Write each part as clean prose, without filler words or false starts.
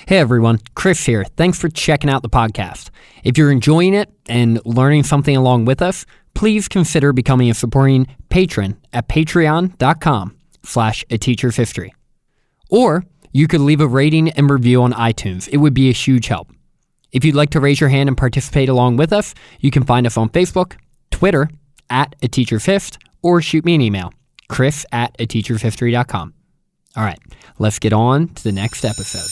Hey everyone, Chris here. Thanks for checking out the podcast. If you're enjoying it and learning something along with us, please consider becoming a supporting patron at patreon.com/ateachershistory. Or you could leave a rating and review on iTunes. It would be a huge help. If you'd like to raise your hand and participate along with us, you can find us on Facebook, Twitter, @ateachershistory, or shoot me an email, chris@ateachershistory.com. All right, let's get on to the next episode.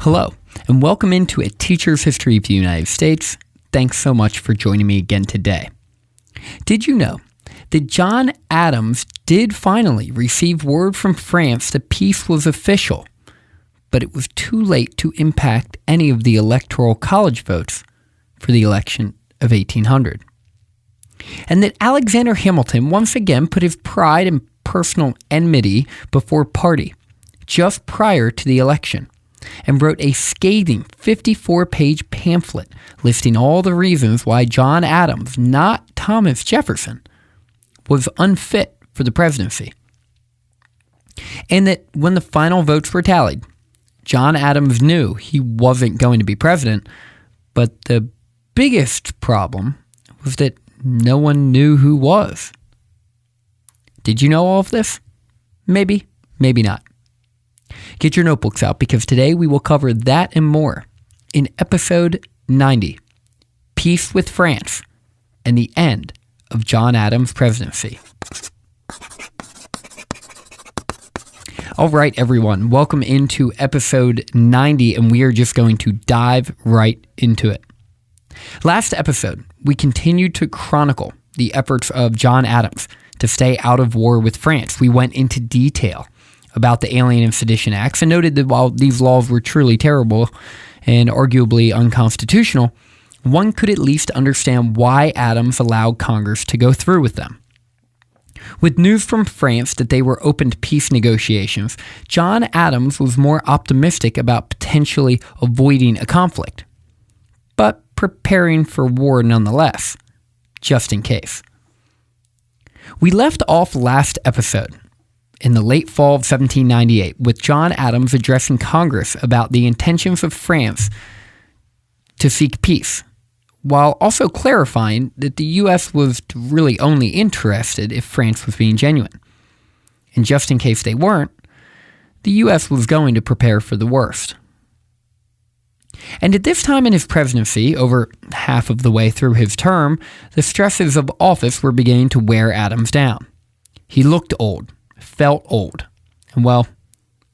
Hello, and welcome into A Teacher's History of the United States. Thanks so much for joining me again today. Did you know that John Adams did finally receive word from France that peace was official, but it was too late to impact any of the electoral college votes for the election of 1800? And that Alexander Hamilton once again put his pride and personal enmity before party just prior to the election, and wrote a scathing 54-page pamphlet listing all the reasons why John Adams, not Thomas Jefferson, was unfit for the presidency. And that when the final votes were tallied, John Adams knew he wasn't going to be president, but the biggest problem was that no one knew who was. Did you know all of this? Maybe, maybe not. Get your notebooks out because today we will cover that and more in episode 90, Peace with France and the End of John Adams' Presidency. All right, everyone, welcome into episode 90, and we are just going to dive right into it. Last episode, we continued to chronicle the efforts of John Adams to stay out of war with France. We went into detail about the Alien and Sedition Acts and noted that while these laws were truly terrible and arguably unconstitutional, one could at least understand why Adams allowed Congress to go through with them. With news from France that they were open to peace negotiations, John Adams was more optimistic about potentially avoiding a conflict, but preparing for war nonetheless, just in case. We left off last episode in the late fall of 1798, with John Adams addressing Congress about the intentions of France to seek peace, while also clarifying that the U.S. was really only interested if France was being genuine. And just in case they weren't, the U.S. was going to prepare for the worst. And at this time in his presidency, over half of the way through his term, the stresses of office were beginning to wear Adams down. He looked old, felt old, and well,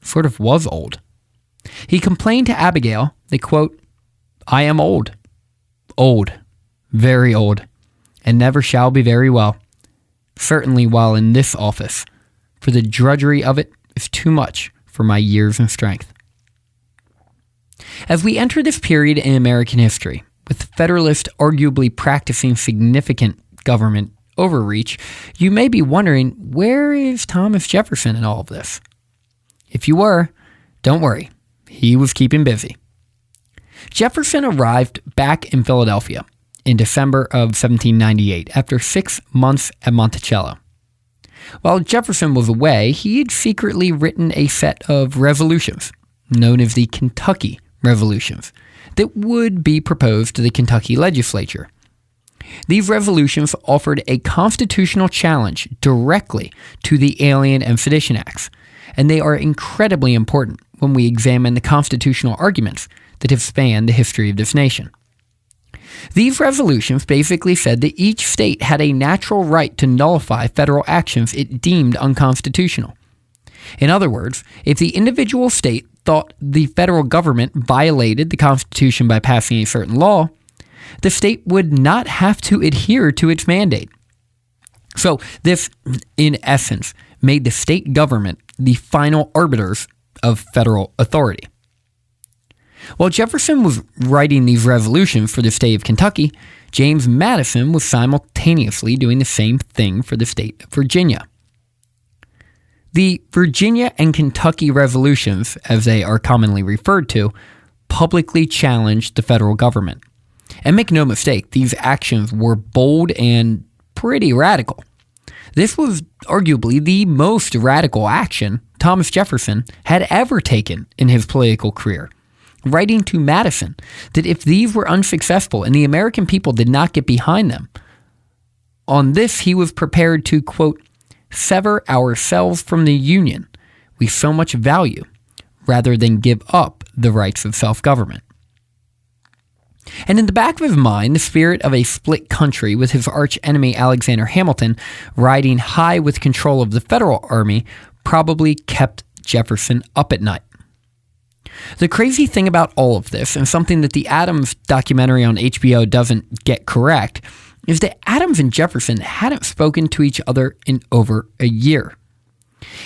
sort of was old. He complained to Abigail that, quote, "I am old, very old, and never shall be very well, certainly while in this office, for the drudgery of it is too much for my years and strength." As we enter this period in American history, with the Federalists arguably practicing significant government overreach, you may be wondering, where is Thomas Jefferson in all of this? If you were, don't worry, he was keeping busy. Jefferson arrived back in Philadelphia in December of 1798 after 6 months at Monticello. While Jefferson was away, he had secretly written a set of resolutions, known as the Kentucky Resolutions, that would be proposed to the Kentucky legislature. These resolutions offered a constitutional challenge directly to the Alien and Sedition Acts, and they are incredibly important when we examine the constitutional arguments that have spanned the history of this nation. These resolutions basically said that each state had a natural right to nullify federal actions it deemed unconstitutional. In other words, if the individual state thought the federal government violated the Constitution by passing a certain law, the state would not have to adhere to its mandate. So this, in essence, made the state government the final arbiters of federal authority. While Jefferson was writing these resolutions for the state of Kentucky, James Madison was simultaneously doing the same thing for the state of Virginia. The Virginia and Kentucky revolutions, as they are commonly referred to, publicly challenged the federal government. And make no mistake, these actions were bold and pretty radical. This was arguably the most radical action Thomas Jefferson had ever taken in his political career, writing to Madison that if these were unsuccessful and the American people did not get behind them, on this he was prepared to, quote, sever ourselves from the Union we so much value, rather than give up the rights of self-government. And in the back of his mind, the spirit of a split country with his arch-enemy Alexander Hamilton riding high with control of the Federal Army probably kept Jefferson up at night. The crazy thing about all of this, and something that the Adams documentary on HBO doesn't get correct, is that Adams and Jefferson hadn't spoken to each other in over a year.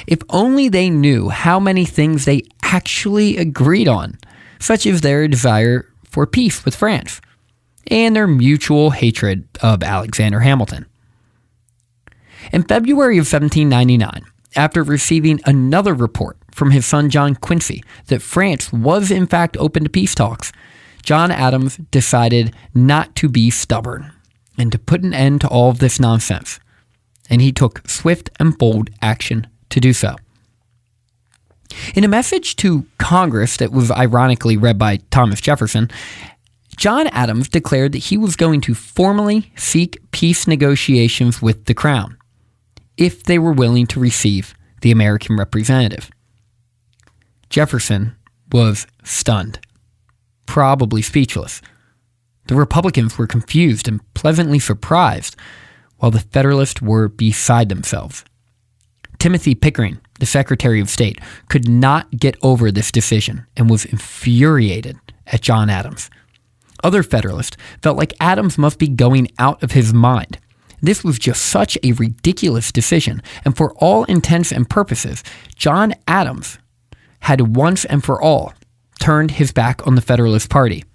If only they knew how many things they actually agreed on, such as their desire for peace with France and their mutual hatred of Alexander Hamilton. In February of 1799, after receiving another report from his son John Quincy that France was in fact open to peace talks, John Adams decided not to be stubborn and to put an end to all of this nonsense, and he took swift and bold action to do so. In a message to Congress that was ironically read by Thomas Jefferson, John Adams declared that he was going to formally seek peace negotiations with the Crown, if they were willing to receive the American representative. Jefferson was stunned, probably speechless. The Republicans were confused and pleasantly surprised, while the Federalists were beside themselves. Timothy Pickering, the Secretary of State, could not get over this decision and was infuriated at John Adams. Other Federalists felt like Adams must be going out of his mind. This was just such a ridiculous decision, and for all intents and purposes, John Adams had once and for all turned his back on the Federalist Party,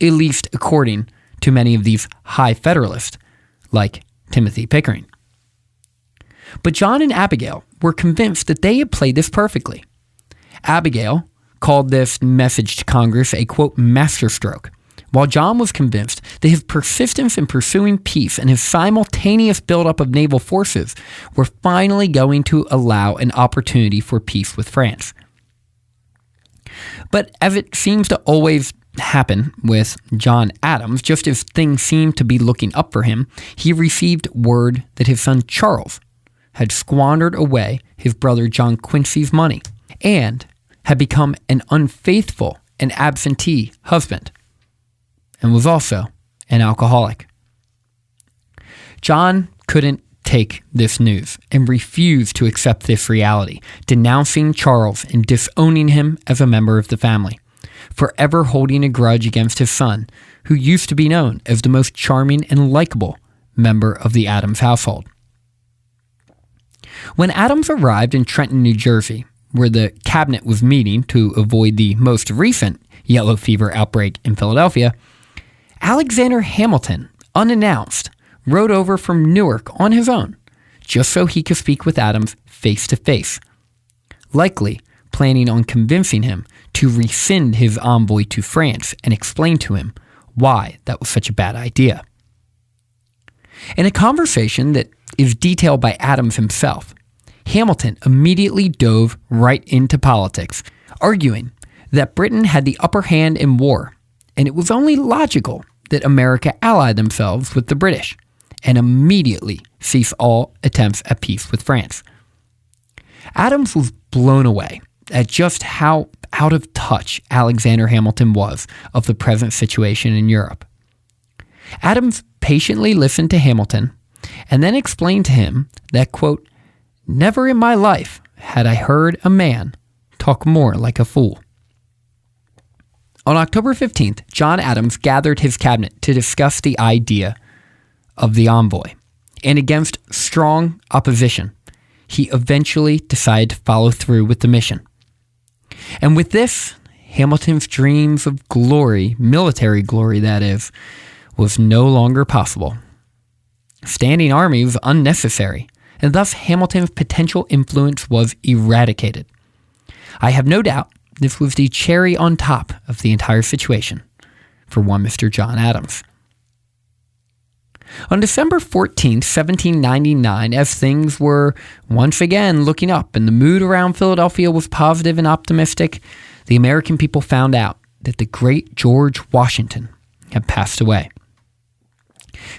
at least according to many of these high Federalists, like Timothy Pickering. But John and Abigail were convinced that they had played this perfectly. Abigail called this message to Congress a, quote, masterstroke, while John was convinced that his persistence in pursuing peace and his simultaneous buildup of naval forces were finally going to allow an opportunity for peace with France. But as it seems to always happen with John Adams, just as things seemed to be looking up for him, he received word that his son Charles had squandered away his brother John Quincy's money and had become an unfaithful and absentee husband, and was also an alcoholic. John couldn't take this news and refused to accept this reality, denouncing Charles and disowning him as a member of the family, forever holding a grudge against his son, who used to be known as the most charming and likable member of the Adams household. When Adams arrived in Trenton, New Jersey, where the cabinet was meeting to avoid the most recent yellow fever outbreak in Philadelphia, Alexander Hamilton, unannounced, rode over from Newark on his own, just so he could speak with Adams face to face, likely planning on convincing him to rescind his envoy to France and explain to him why that was such a bad idea. In a conversation that is detailed by Adams himself, Hamilton immediately dove right into politics, arguing that Britain had the upper hand in war, and it was only logical that America ally themselves with the British and immediately cease all attempts at peace with France. Adams was blown away at just how out of touch Alexander Hamilton was of the present situation in Europe. Adams patiently listened to Hamilton and then explained to him that, quote, never in my life had I heard a man talk more like a fool. On October 15th, John Adams gathered his cabinet to discuss the idea of the envoy, and against strong opposition, he eventually decided to follow through with the mission. And with this, Hamilton's dreams of glory, military glory that is, was no longer possible. A standing army was unnecessary, and thus Hamilton's potential influence was eradicated. I have no doubt this was the cherry on top of the entire situation for one Mr. John Adams. On December 14, 1799, as things were once again looking up and the mood around Philadelphia was positive and optimistic, the American people found out that the great George Washington had passed away.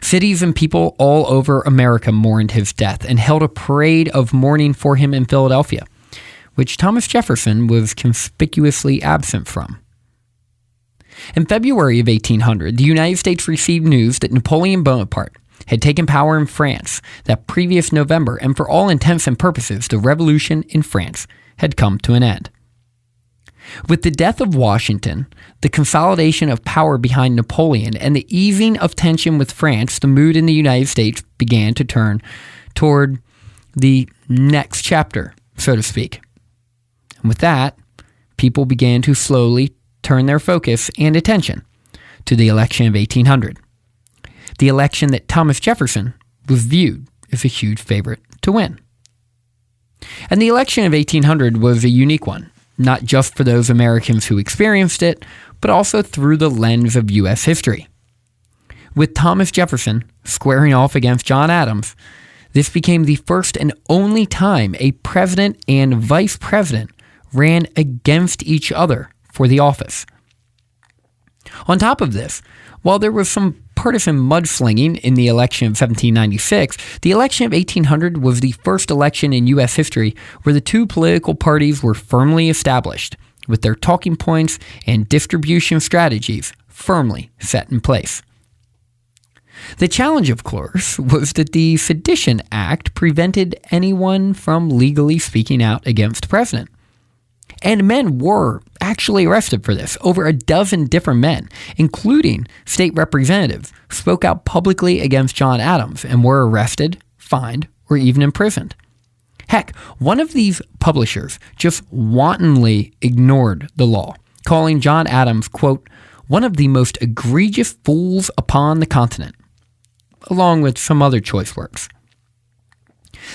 Cities and people all over America mourned his death and held a parade of mourning for him in Philadelphia, which Thomas Jefferson was conspicuously absent from. In February of 1800, the United States received news that Napoleon Bonaparte had taken power in France that previous November, and for all intents and purposes, the revolution in France had come to an end. With the death of Washington, the consolidation of power behind Napoleon, and the easing of tension with France, the mood in the United States began to turn toward the next chapter, so to speak. And with that, people began to slowly turn their focus and attention to the election of 1800, the election that Thomas Jefferson was viewed as a huge favorite to win. And the election of 1800 was a unique one, not just for those Americans who experienced it, but also through the lens of U.S. history. With Thomas Jefferson squaring off against John Adams, this became the first and only time a president and vice president ran against each other for the office. On top of this, while there was some partisan mudslinging in the election of 1796, the election of 1800 was the first election in U.S. history where the two political parties were firmly established, with their talking points and distribution strategies firmly set in place. The challenge, of course, was that the Sedition Act prevented anyone from legally speaking out against the president. And men were actually arrested for this. Over a dozen different men, including state representatives, spoke out publicly against John Adams and were arrested, fined, or even imprisoned. Heck, one of these publishers just wantonly ignored the law, calling John Adams, quote, one of the most egregious fools upon the continent, along with some other choice words.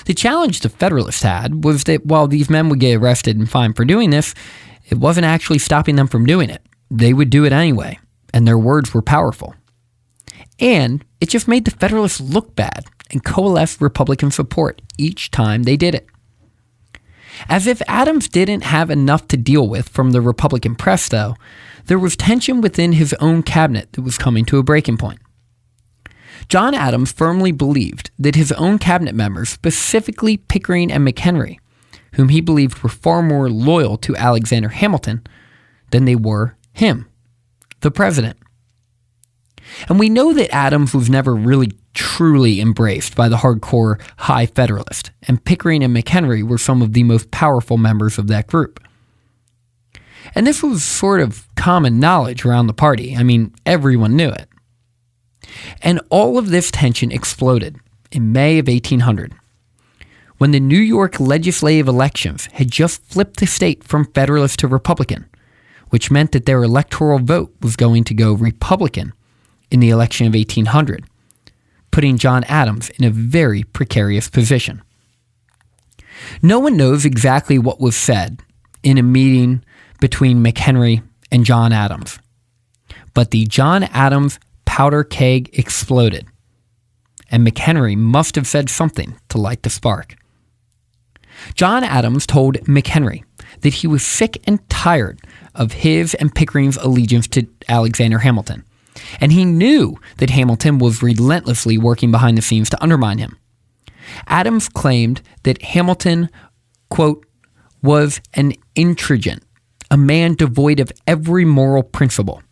The challenge the Federalists had was that while these men would get arrested and fined for doing this, it wasn't actually stopping them from doing it. They would do it anyway, and their words were powerful. And it just made the Federalists look bad and coalesce Republican support each time they did it. As if Adams didn't have enough to deal with from the Republican press, though, there was tension within his own cabinet that was coming to a breaking point. John Adams firmly believed that his own cabinet members, specifically Pickering and McHenry, whom he believed were far more loyal to Alexander Hamilton than they were him, the president. And we know that Adams was never really truly embraced by the hardcore high Federalist, and Pickering and McHenry were some of the most powerful members of that group. And this was sort of common knowledge around the party. I mean, everyone knew it. And all of this tension exploded in May of 1800, when the New York legislative elections had just flipped the state from Federalist to Republican, which meant that their electoral vote was going to go Republican in the election of 1800, putting John Adams in a very precarious position. No one knows exactly what was said in a meeting between McHenry and John Adams, but the John Adams powder keg exploded, and McHenry must have said something to light the spark. John Adams told McHenry that he was sick and tired of his and Pickering's allegiance to Alexander Hamilton, and he knew that Hamilton was relentlessly working behind the scenes to undermine him. Adams claimed that Hamilton, quote, was an intrigant, a man devoid of every moral principle,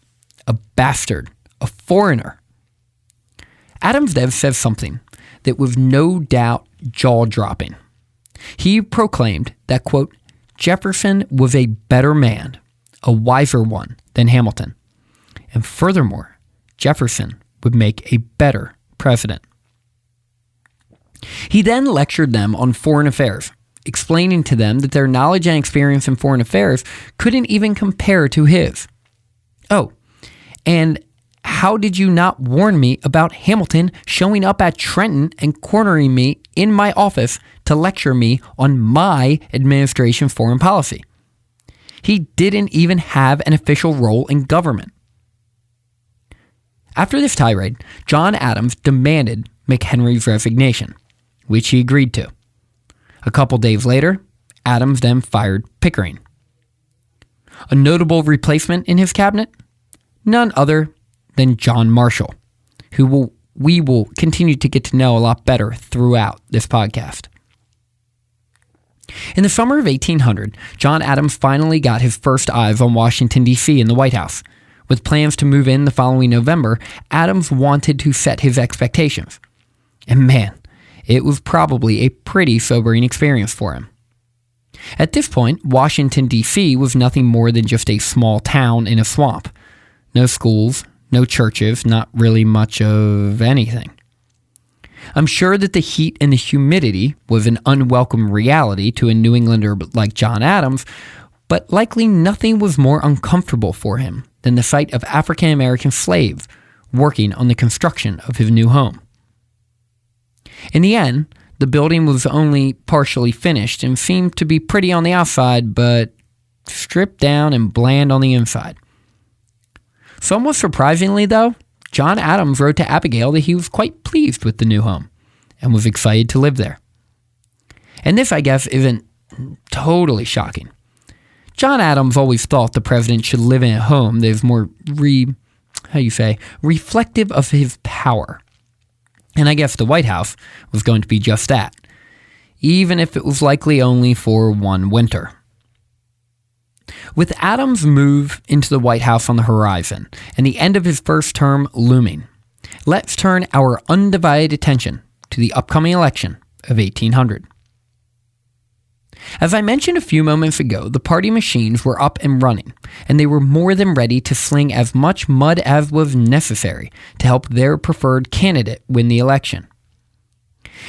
a bastard, a foreigner. Adams then says something that was no doubt jaw-dropping. He proclaimed that, quote, Jefferson was a better man, a wiser one than Hamilton, and furthermore, Jefferson would make a better president. He then lectured them on foreign affairs, explaining to them that their knowledge and experience in foreign affairs couldn't even compare to his. Oh, and how did you not warn me about Hamilton showing up at Trenton and cornering me in my office to lecture me on my administration foreign policy? He didn't even have an official role in government. After this tirade, John Adams demanded McHenry's resignation, which he agreed to. A couple days later, Adams then fired Pickering. A notable replacement in his cabinet? None other than John Marshall, who we will continue to get to know a lot better throughout this podcast. In the summer of 1800, John Adams finally got his first eyes on Washington, D.C. in the White House. With plans to move in the following November, Adams wanted to set his expectations. And man, it was probably a pretty sobering experience for him. At this point, Washington, D.C. was nothing more than just a small town in a swamp. No schools, no churches, not really much of anything. I'm sure that the heat and the humidity was an unwelcome reality to a New Englander like John Adams, but likely nothing was more uncomfortable for him than the sight of African American slaves working on the construction of his new home. In the end, the building was only partially finished and seemed to be pretty on the outside, but stripped down and bland on the inside. Somewhat surprisingly, though, John Adams wrote to Abigail that he was quite pleased with the new home and was excited to live there. And this, I guess, isn't totally shocking. John Adams always thought the president should live in a home that is more reflective of his power. And I guess the White House was going to be just that, even if it was likely only for one winter. With Adams' move into the White House on the horizon and the end of his first term looming, let's turn our undivided attention to the upcoming election of 1800. As I mentioned a few moments ago, the party machines were up and running, and they were more than ready to sling as much mud as was necessary to help their preferred candidate win the election.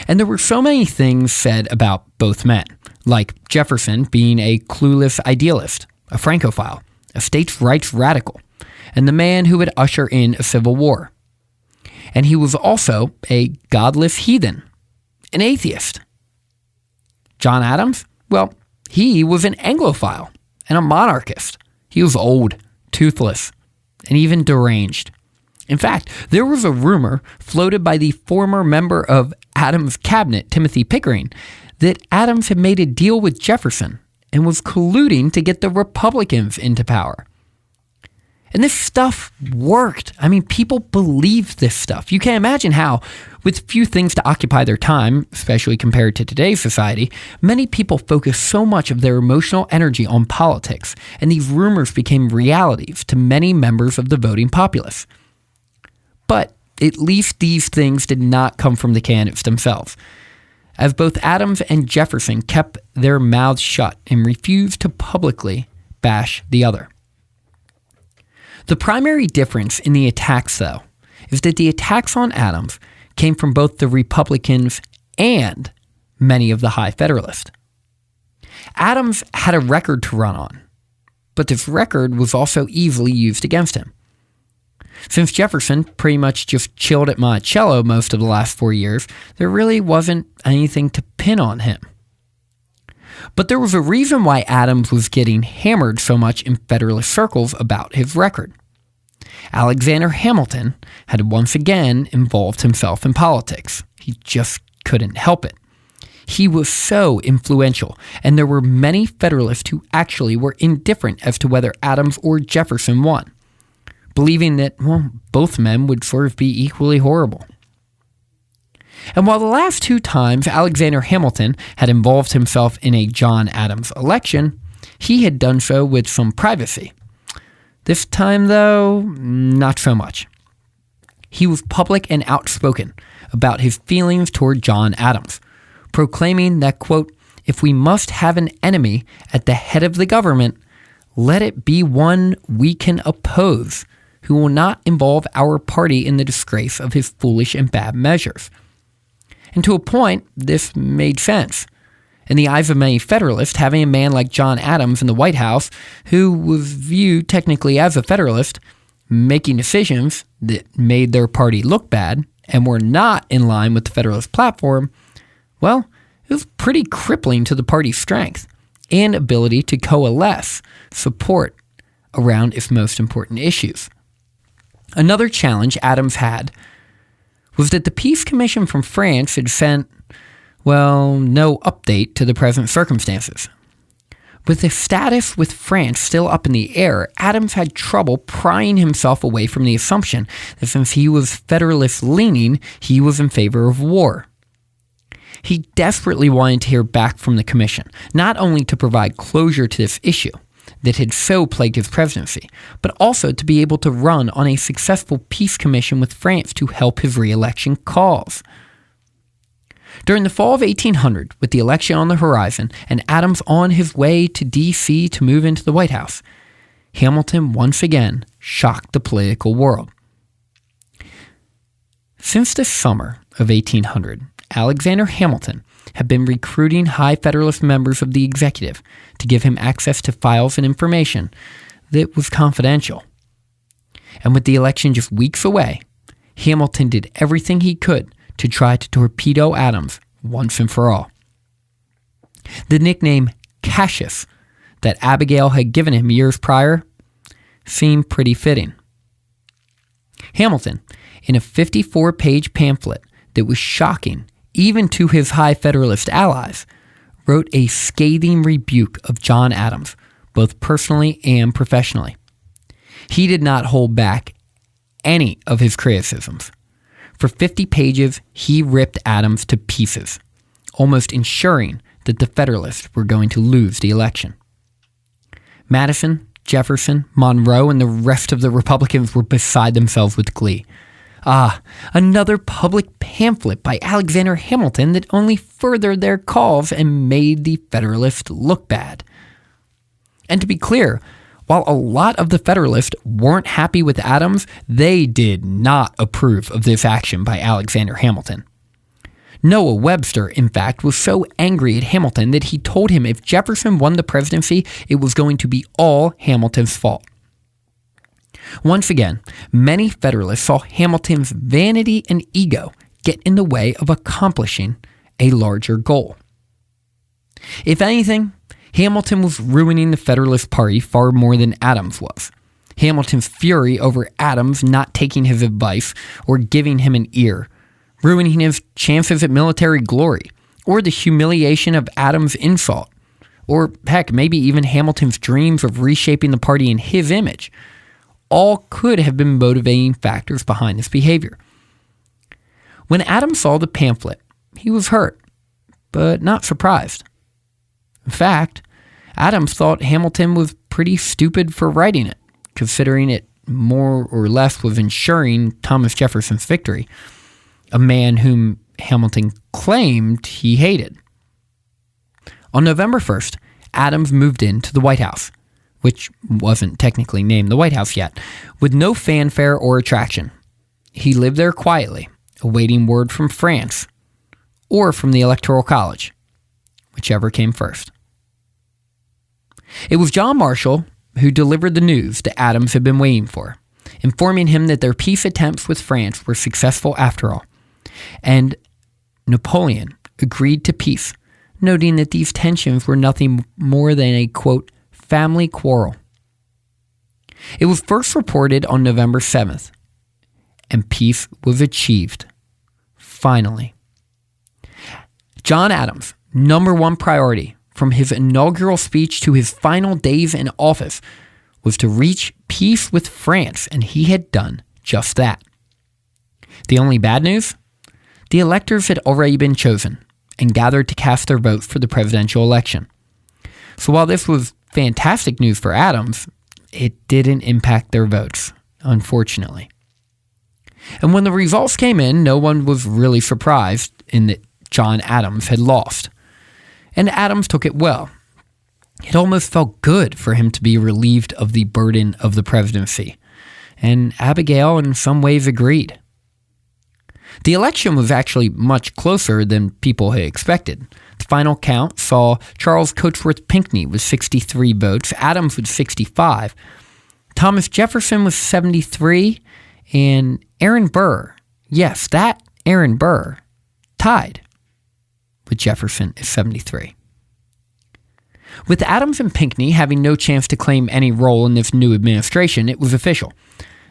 And there were so many things said about both men, like Jefferson being a clueless idealist, a Francophile, a states' rights radical, and the man who would usher in a civil war. And he was also a godless heathen, an atheist. John Adams? Well, he was an Anglophile and a monarchist. He was old, toothless, and even deranged. In fact, there was a rumor floated by the former member of Adams' cabinet, Timothy Pickering, that Adams had made a deal with Jefferson and was colluding to get the Republicans into power. And this stuff worked. I mean, people believed this stuff. You can't imagine how, with few things to occupy their time, especially compared to today's society, many people focus so much of their emotional energy on politics, and these rumors became realities to many members of the voting populace. But at least these things did not come from the candidates themselves, as both Adams and Jefferson kept their mouths shut and refused to publicly bash the other. The primary difference in the attacks, though, is that the attacks on Adams came from both the Republicans and many of the High Federalists. Adams had a record to run on, but this record was also easily used against him. Since Jefferson pretty much just chilled at Monticello most of the last 4 years, there really wasn't anything to pin on him. But there was a reason why Adams was getting hammered so much in Federalist circles about his record. Alexander Hamilton had once again involved himself in politics. He just couldn't help it. He was so influential, and there were many Federalists who actually were indifferent as to whether Adams or Jefferson won, believing that, both men would sort of be equally horrible. And while the last two times Alexander Hamilton had involved himself in a John Adams election, he had done so with some privacy. This time, though, not so much. He was public and outspoken about his feelings toward John Adams, proclaiming that, quote, "If we must have an enemy at the head of the government, let it be one we can oppose, who will not involve our party in the disgrace of his foolish and bad measures." And to a point, this made sense. In the eyes of many Federalists, having a man like John Adams in the White House, who was viewed technically as a Federalist, making decisions that made their party look bad and were not in line with the Federalist platform, well, it was pretty crippling to the party's strength and ability to coalesce support around its most important issues. Another challenge Adams had was that the Peace Commission from France had sent, well, no update to the present circumstances. With the status with France still up in the air, Adams had trouble prying himself away from the assumption that since he was Federalist-leaning, he was in favor of war. He desperately wanted to hear back from the commission, not only to provide closure to this issue that had so plagued his presidency, but also to be able to run on a successful peace commission with France to help his re-election cause. During the fall of 1800, with the election on the horizon and Adams on his way to D.C. to move into the White House, Hamilton once again shocked the political world. Since the summer of 1800, Alexander Hamilton had been recruiting high Federalist members of the executive to give him access to files and information that was confidential. And with the election just weeks away, Hamilton did everything he could to try to torpedo Adams once and for all. The nickname Cassius that Abigail had given him years prior seemed pretty fitting. Hamilton, in a 54-page pamphlet that was shocking even to his high Federalist allies, wrote a scathing rebuke of John Adams, both personally and professionally. He did not hold back any of his criticisms. For 50 pages, he ripped Adams to pieces, almost ensuring that the Federalists were going to lose the election. Madison, Jefferson, Monroe, and the rest of the Republicans were beside themselves with glee. Ah, another public pamphlet by Alexander Hamilton that only furthered their cause and made the Federalists look bad. And to be clear, while a lot of the Federalists weren't happy with Adams, they did not approve of this action by Alexander Hamilton. Noah Webster, in fact, was so angry at Hamilton that he told him if Jefferson won the presidency, it was going to be all Hamilton's fault. Once again, many Federalists saw Hamilton's vanity and ego get in the way of accomplishing a larger goal. If anything, Hamilton was ruining the Federalist Party far more than Adams was. Hamilton's fury over Adams not taking his advice or giving him an ear, ruining his chances at military glory, or the humiliation of Adams' insult, or heck, maybe even Hamilton's dreams of reshaping the party in his image, all could have been motivating factors behind this behavior. When Adams saw the pamphlet, he was hurt, but not surprised. In fact, Adams thought Hamilton was pretty stupid for writing it, considering it more or less was ensuring Thomas Jefferson's victory, a man whom Hamilton claimed he hated. On November 1st, Adams moved into the White House, which wasn't technically named the White House yet, with no fanfare or attraction. He lived there quietly, awaiting word from France or from the Electoral College, whichever came first. It was John Marshall who delivered the news that Adams had been waiting for, informing him that their peace attempts with France were successful after all, and Napoleon agreed to peace, noting that these tensions were nothing more than a, quote, family quarrel. It was first reported on November 7th, and peace was achieved, finally. John Adams' number one priority, from his inaugural speech to his final days in office, was to reach peace with France, and he had done just that. The only bad news? The electors had already been chosen and gathered to cast their votes for the presidential election. So while this was fantastic news for Adams, it didn't impact their votes, unfortunately. And when the results came in, no one was really surprised in that John Adams had lost. And Adams took it well. It almost felt good for him to be relieved of the burden of the presidency. And Abigail in some ways agreed. The election was actually much closer than people had expected. The final count saw Charles Coatsworth Pinckney with 63 votes, Adams with 65. Thomas Jefferson was 73, and Aaron Burr, yes, that Aaron Burr, tied with Jefferson at 73. With Adams and Pinckney having no chance to claim any role in this new administration, it was official.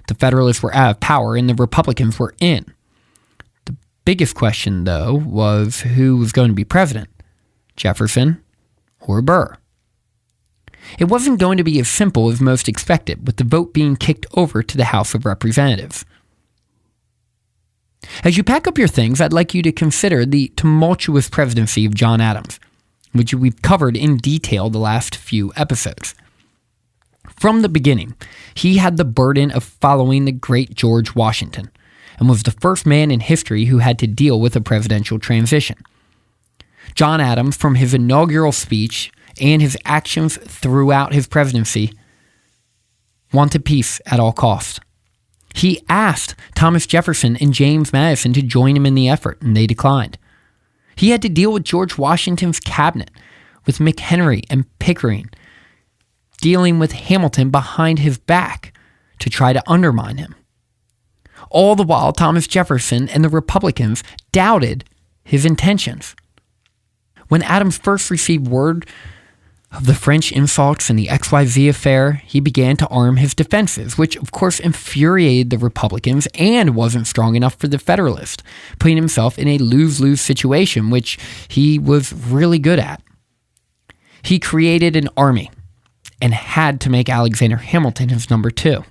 The Federalists were out of power and the Republicans were in. The biggest question, though, was who was going to be president, Jefferson or Burr. It wasn't going to be as simple as most expected, with the vote being kicked over to the House of Representatives. As you pack up your things, I'd like you to consider the tumultuous presidency of John Adams, which we've covered in detail the last few episodes. From the beginning, he had the burden of following the great George Washington, and was the first man in history who had to deal with a presidential transition. John Adams, from his inaugural speech and his actions throughout his presidency, wanted peace at all costs. He asked Thomas Jefferson and James Madison to join him in the effort, and they declined. He had to deal with George Washington's cabinet, with McHenry and Pickering, dealing with Hamilton behind his back to try to undermine him. All the while, Thomas Jefferson and the Republicans doubted his intentions. When Adams first received word of the French insults and the XYZ affair, he began to arm his defenses, which of course infuriated the Republicans and wasn't strong enough for the Federalists, putting himself in a lose-lose situation, which he was really good at. He created an army and had to make Alexander Hamilton his number 2.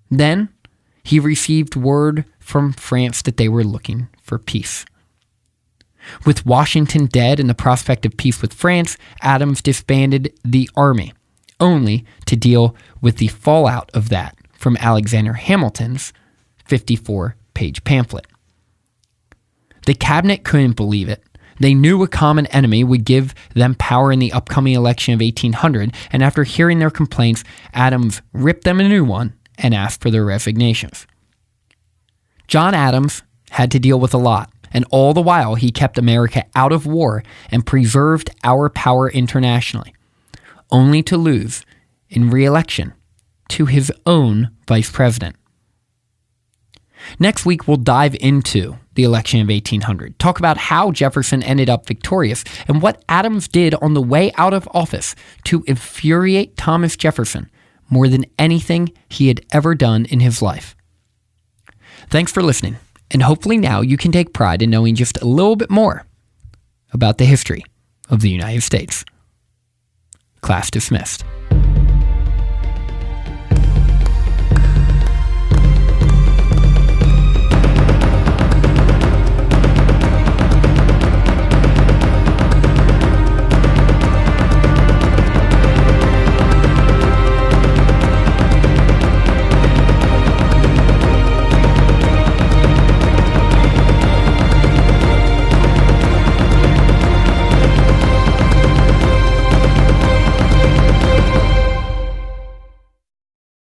Then he received word from France that they were looking for peace. With Washington dead and the prospect of peace with France, Adams disbanded the army, only to deal with the fallout of that from Alexander Hamilton's 54-page pamphlet. The cabinet couldn't believe it. They knew a common enemy would give them power in the upcoming election of 1800, and after hearing their complaints, Adams ripped them a new one and asked for their resignations. John Adams had to deal with a lot, and all the while he kept America out of war and preserved our power internationally, only to lose in re-election to his own vice president. Next week, we'll dive into the election of 1800, talk about how Jefferson ended up victorious and what Adams did on the way out of office to infuriate Thomas Jefferson more than anything he had ever done in his life. Thanks for listening. And hopefully now you can take pride in knowing just a little bit more about the history of the United States. Class dismissed.